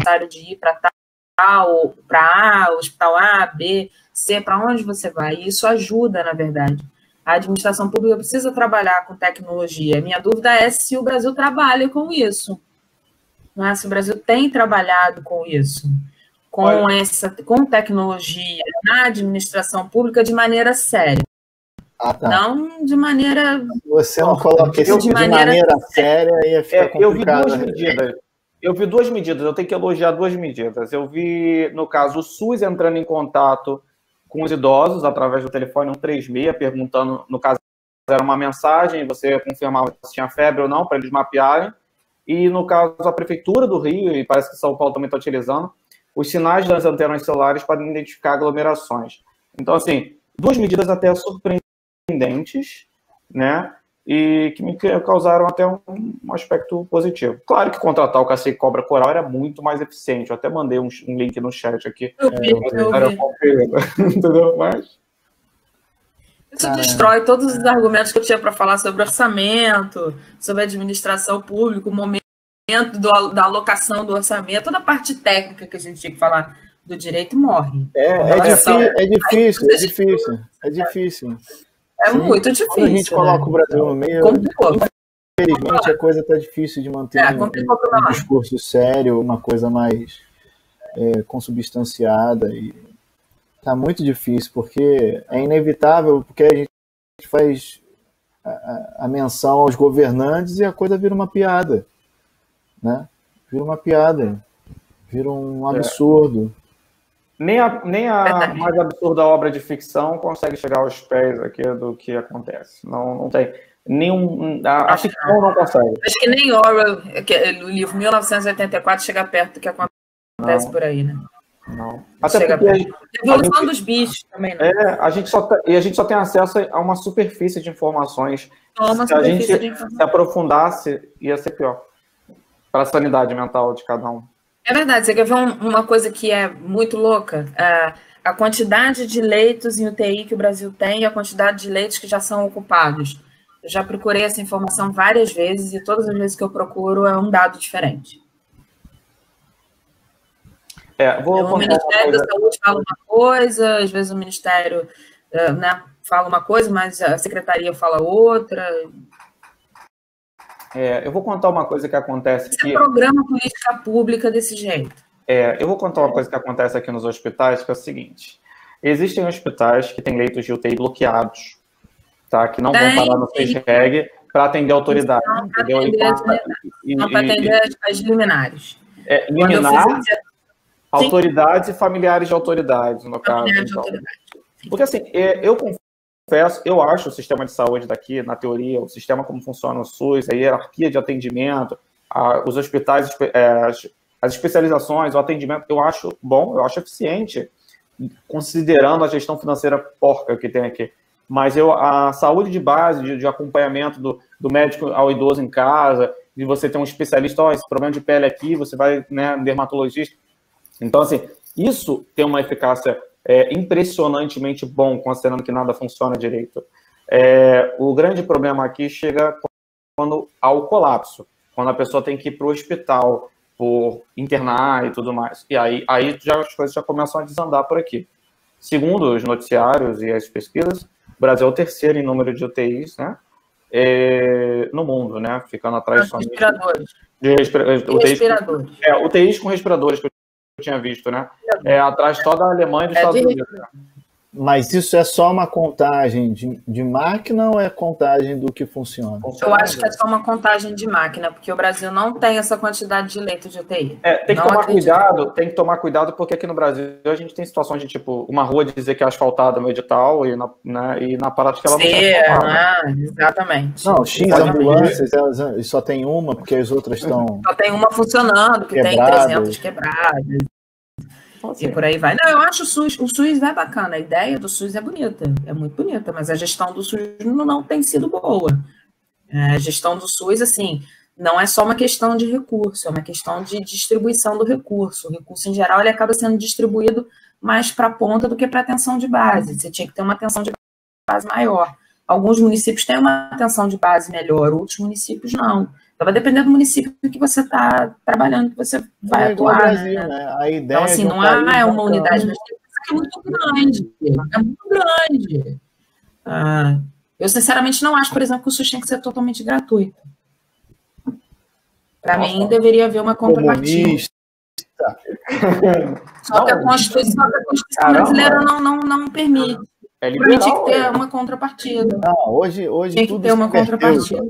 necessário de ir para tal, para A, hospital A, B, C, para onde você vai. E isso ajuda, na verdade. A administração pública precisa trabalhar com tecnologia. Minha dúvida é se o Brasil trabalha com isso. Não é? Se o Brasil tem trabalhado com isso, com tecnologia na administração pública de maneira séria. Ah, tá. Não de maneira... Você não coloca isso de maneira séria e fica complicado. Eu vi duas medidas, eu tenho que elogiar duas medidas. Eu vi, no caso, o SUS entrando em contato com os idosos através do telefone 136, perguntando, no caso, era uma mensagem, você confirmava se tinha febre ou não, para eles mapearem. E, no caso, a Prefeitura do Rio, e parece que São Paulo também está utilizando, os sinais das antenas celulares para identificar aglomerações. Então, assim, duas medidas até surpreendentes, né? E que me causaram até um aspecto positivo. Claro que contratar o Cacique Cobra Coral era muito mais eficiente. Eu até mandei um link no chat aqui. Eu vi. Entendeu? Mas... Isso destrói todos os argumentos que eu tinha para falar sobre orçamento, sobre administração pública, o momento da alocação do orçamento, toda a parte técnica que a gente tinha que falar do direito morre. É difícil. É muito difícil. Quando a gente coloca o Brasil no meio, infelizmente a coisa está difícil de manter um discurso sério, uma coisa mais consubstanciada. E está muito difícil, porque é inevitável, porque a gente faz a menção aos governantes e a coisa vira uma piada. Né? Vira uma piada. Vira um absurdo. Nem a mais absurda obra de ficção consegue chegar aos pés aqui do que acontece. Não tem nenhum... A ficção não consegue. Acho que nem Orwell, o livro 1984, chega perto do que acontece por aí, né? Não. Até porque a evolução dos bichos também, né? A gente só tem acesso a uma superfície de informações. Se a gente se aprofundasse, ia ser pior. Para a sanidade mental de cada um. É verdade, você quer ver uma coisa que é muito louca? A quantidade de leitos em UTI que o Brasil tem e a quantidade de leitos que já são ocupados. Eu já procurei essa informação várias vezes e todas as vezes que eu procuro é um dado diferente. O Ministério da Saúde fala uma coisa, às vezes o Ministério fala uma coisa, mas a Secretaria fala outra. Eu vou contar uma coisa que acontece aqui. Você programa política pública desse jeito. Eu vou contar uma coisa que acontece aqui nos hospitais, que é o seguinte. Existem hospitais que têm leitos de UTI bloqueados, tá? Que não vão parar no FEJREG para atender a autoridade. Não para atender as liminares. Liminar, autoridades e familiares de autoridades, no caso. Então. Porque, assim, eu confesso, eu acho o sistema de saúde daqui, na teoria, o sistema como funciona o SUS, a hierarquia de atendimento, os hospitais, as especializações, o atendimento, eu acho bom, eu acho eficiente, considerando a gestão financeira porca que tem aqui. Mas a saúde de base, de acompanhamento do médico ao idoso em casa, de você ter um especialista, esse problema de pele aqui, você vai, né, dermatologista. Então, assim, isso tem uma eficácia impressionantemente bom, considerando que nada funciona direito. O grande problema aqui chega quando há o colapso, quando a pessoa tem que ir para o hospital por internar e tudo mais. E aí as coisas já começam a desandar por aqui. Segundo os noticiários e as pesquisas, o Brasil é o terceiro em número de UTIs, né, no mundo, né, ficando atrás somente de respiradores. UTIs com respiradores, que eu tinha visto, né? Atrás só da Alemanha e dos Estados Unidos. Mas isso é só uma contagem de máquina ou é contagem do que funciona? Eu acho que é só uma contagem de máquina, porque o Brasil não tem essa quantidade de leitos de UTI. Tem que tomar cuidado, porque aqui no Brasil a gente tem situações de, tipo, uma rua dizer que é asfaltada no edital e na prática ela não é asfaltada. Exatamente. Não, X ambulâncias, elas só tem uma, porque as outras estão... Só tem uma funcionando, que tem 300 quebradas. E por aí vai. Não, eu acho o SUS é bacana, a ideia do SUS é bonita, é muito bonita, mas a gestão do SUS não tem sido boa. A gestão do SUS, assim, não é só uma questão de recurso, é uma questão de distribuição do recurso. O recurso, em geral, ele acaba sendo distribuído mais para a ponta do que para a atenção de base. Você tinha que ter uma atenção de base maior. Alguns municípios têm uma atenção de base melhor, outros municípios não. Então, vai depender do município que você está trabalhando, que você vai atuar. Brasil, né? A ideia então, assim, não é uma unidade, mas é muito grande. É muito grande. Eu, sinceramente, não acho, por exemplo, que o SUS tem que ser totalmente gratuito. Para mim, deveria haver uma contrapartida. Só que a Constituição brasileira não permite. É liberal, tinha que ter uma contrapartida. Não, hoje tinha que ter uma contrapartida.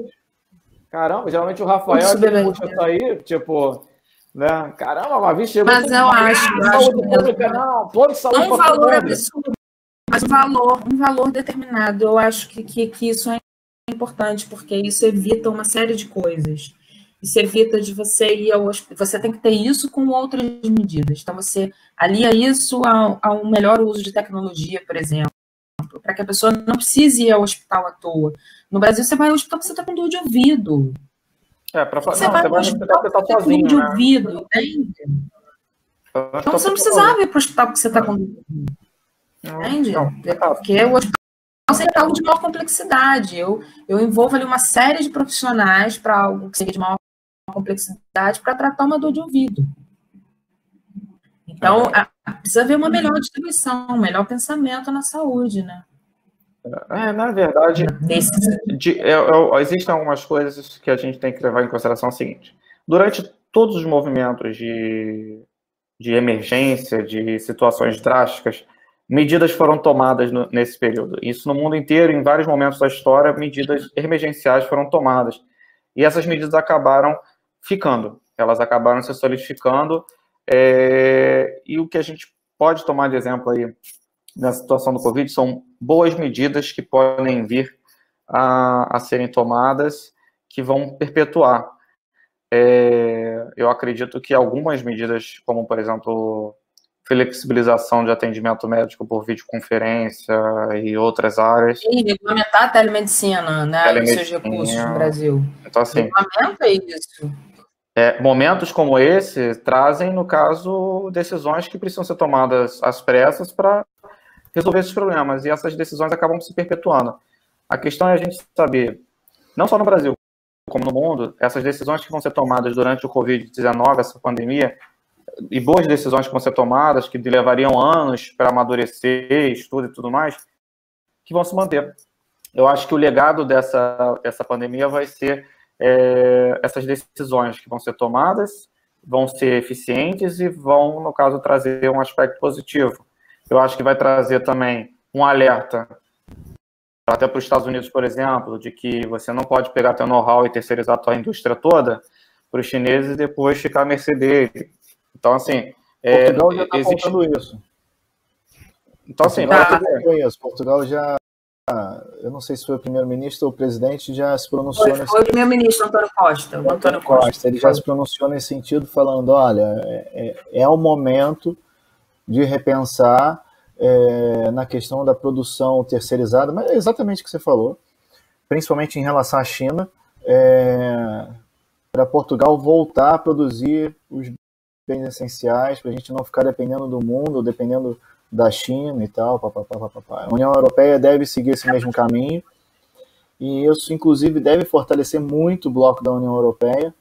Caramba, geralmente o Rafael puxa isso aí, tipo, né? Caramba, uma vez chegou. Mas eu acho pública, não, plano de saúde. Um valor absurdo, mas um valor determinado. Eu acho que isso é importante, porque isso evita uma série de coisas. Isso evita de você ir ao hospital. Você tem que ter isso com outras medidas. Então, você alia isso a um melhor uso de tecnologia, por exemplo, para que a pessoa não precise ir ao hospital à toa. No Brasil, você vai ao hospital porque você está com dor de ouvido. Você vai ao hospital porque você está com dor de ouvido, entende? Então, você não precisava ir para o hospital porque você está com dor de ouvido. Entende? Porque o hospital é algo de maior complexidade. Eu envolvo ali uma série de profissionais para algo que seja de maior complexidade para tratar uma dor de ouvido. Então, precisa haver uma melhor distribuição, um melhor pensamento na saúde, né? Na verdade, existem algumas coisas que a gente tem que levar em consideração. É o seguinte: durante todos os movimentos de emergência, de situações drásticas, medidas foram tomadas nesse período. Isso no mundo inteiro, em vários momentos da história, medidas emergenciais foram tomadas. E essas medidas acabaram ficando, elas acabaram se solidificando. E o que a gente pode tomar de exemplo aí na situação do Covid são boas medidas que podem vir a serem tomadas, que vão perpetuar. Eu acredito que algumas medidas, como, por exemplo, flexibilização de atendimento médico por videoconferência e outras áreas. E regulamentar a telemedicina, né, e seus recursos no Brasil. Então, assim, regulamenta isso. Momentos como esse trazem, no caso, decisões que precisam ser tomadas às pressas para resolver esses problemas, e essas decisões acabam se perpetuando. A questão é a gente saber, não só no Brasil, como no mundo, essas decisões que vão ser tomadas durante o Covid-19, essa pandemia, e boas decisões que vão ser tomadas, que levariam anos para amadurecer, estudo e tudo mais, que vão se manter. Eu acho que o legado dessa pandemia vai ser essas decisões que vão ser tomadas, vão ser eficientes e vão, no caso, trazer um aspecto positivo. Eu acho que vai trazer também um alerta, até para os Estados Unidos, por exemplo, de que você não pode pegar teu know-how e terceirizar a tua indústria toda para os chineses e depois ficar à mercê dele. Então, assim... Portugal já está faltando isso. Então, assim... Portugal já... Eu não sei se foi o primeiro-ministro ou o presidente, já se pronunciou... Foi o primeiro-ministro, Antônio Costa. Ele já se pronunciou nesse sentido, falando, olha, é o momento de repensar na questão da produção terceirizada, mas é exatamente o que você falou, principalmente em relação à China, para Portugal voltar a produzir os bens essenciais, para a gente não ficar dependendo do mundo, dependendo da China e tal. A União Europeia deve seguir esse mesmo caminho, e isso, inclusive, deve fortalecer muito o bloco da União Europeia,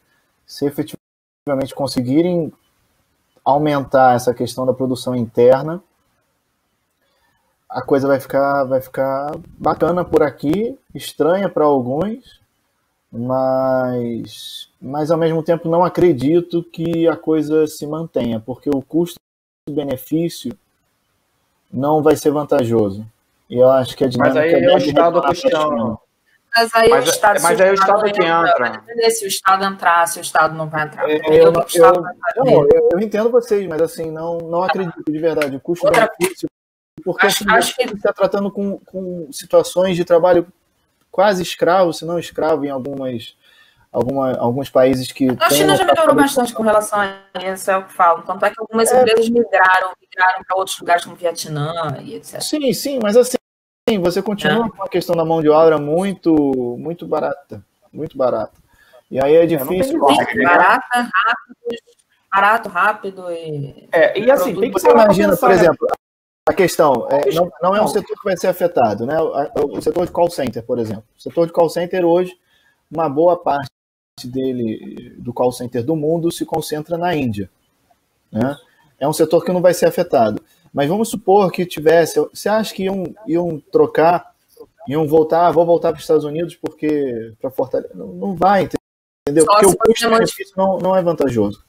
se efetivamente conseguirem aumentar essa questão da produção interna. A coisa vai ficar bacana por aqui, estranha para alguns, mas ao mesmo tempo não acredito que a coisa se mantenha, porque o custo-benefício não vai ser vantajoso. E eu acho que a dinâmica... Mas aí é o Estado puxando. Mas aí o Estado que entra. Vai depender se o Estado entrar, se o Estado não vai entrar. Eu entendo vocês, mas assim, não acredito de verdade. O custo-benefício... Porque acho que ele está tratando com situações de trabalho quase escravo, se não escravo, em alguns países que... A China já melhorou bastante com relação a isso, é o que falo. Tanto é que algumas empresas migraram para outros lugares como Vietnã e etc. Sim, mas assim, você continua com a questão da mão de obra muito barata. Muito barata. E aí é difícil... Barato, rápido e... E assim, tem que você imagina, por exemplo, a questão não é um setor que vai ser afetado, né? O setor de call center, por exemplo. O setor de call center hoje, uma boa parte dele, do call center do mundo, se concentra na Índia, né? É um setor que não vai ser afetado. Mas vamos supor que tivesse... Você acha que iam trocar, iam voltar, vou voltar para os Estados Unidos porque para fortalecer... Não vai, entendeu? Porque o custo-benefício não é vantajoso.